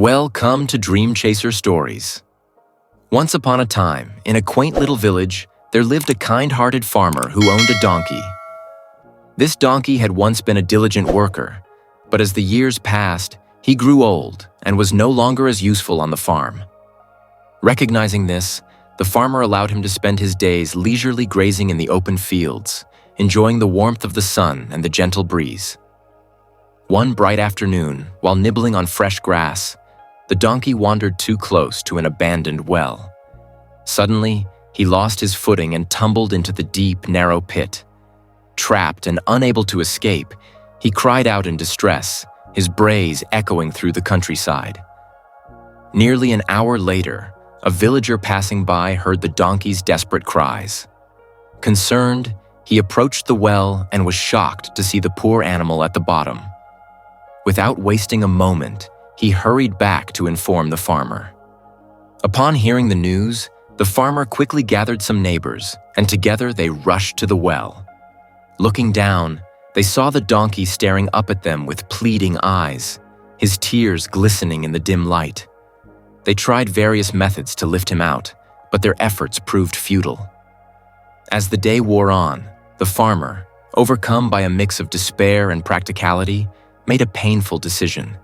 Welcome to Dream Chaser Stories. Once upon a time, in a quaint little village, there lived a kind-hearted farmer who owned a donkey. This donkey had once been a diligent worker, but as the years passed, he grew old and was no longer as useful on the farm. Recognizing this, the farmer allowed him to spend his days leisurely grazing in the open fields, enjoying the warmth of the sun and the gentle breeze. One bright afternoon, while nibbling on fresh grass, the donkey wandered too close to an abandoned well. Suddenly, he lost his footing and tumbled into the deep, narrow pit. Trapped and unable to escape, he cried out in distress, his brays echoing through the countryside. Nearly an hour later, a villager passing by heard the donkey's desperate cries. Concerned, he approached the well and was shocked to see the poor animal at the bottom. Without wasting a moment, he hurried back to inform the farmer. Upon hearing the news, the farmer quickly gathered some neighbors, and together they rushed to the well. Looking down, they saw the donkey staring up at them with pleading eyes, his tears glistening in the dim light. They tried various methods to lift him out, but their efforts proved futile. As the day wore on, the farmer, overcome by a mix of despair and practicality, made a painful decision.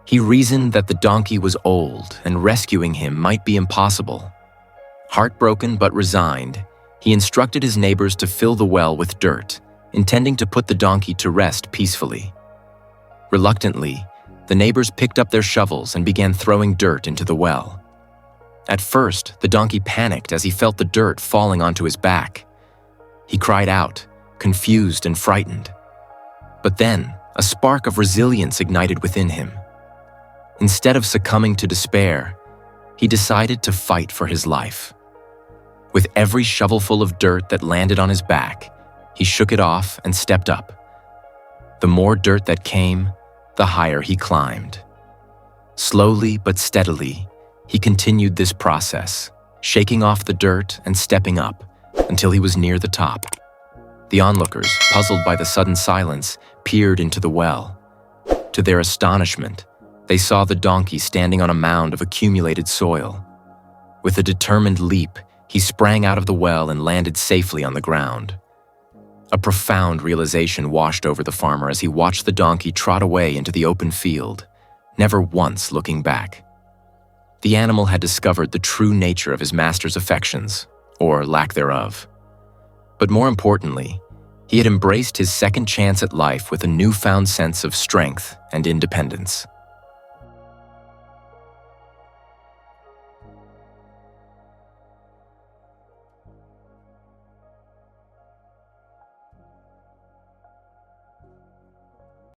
He reasoned that the donkey was old and rescuing him might be impossible. Heartbroken but resigned, he instructed his neighbors to fill the well with dirt, intending to put the donkey to rest peacefully. Reluctantly, the neighbors picked up their shovels and began throwing dirt into the well. At first, the donkey panicked as he felt the dirt falling onto his back. He cried out, confused and frightened. But then, a spark of resilience ignited within him. Instead of succumbing to despair, he decided to fight for his life. With every shovelful of dirt that landed on his back, he shook it off and stepped up. The more dirt that came, the higher he climbed. Slowly but steadily, he continued this process, shaking off the dirt and stepping up until he was near the top. The onlookers, puzzled by the sudden silence, peered into the well. To their astonishment, they saw the donkey standing on a mound of accumulated soil. With a determined leap, he sprang out of the well and landed safely on the ground. A profound realization washed over the farmer as he watched the donkey trot away into the open field, never once looking back. The animal had discovered the true nature of his master's affections, or lack thereof. But more importantly, he had embraced his second chance at life with a newfound sense of strength and independence.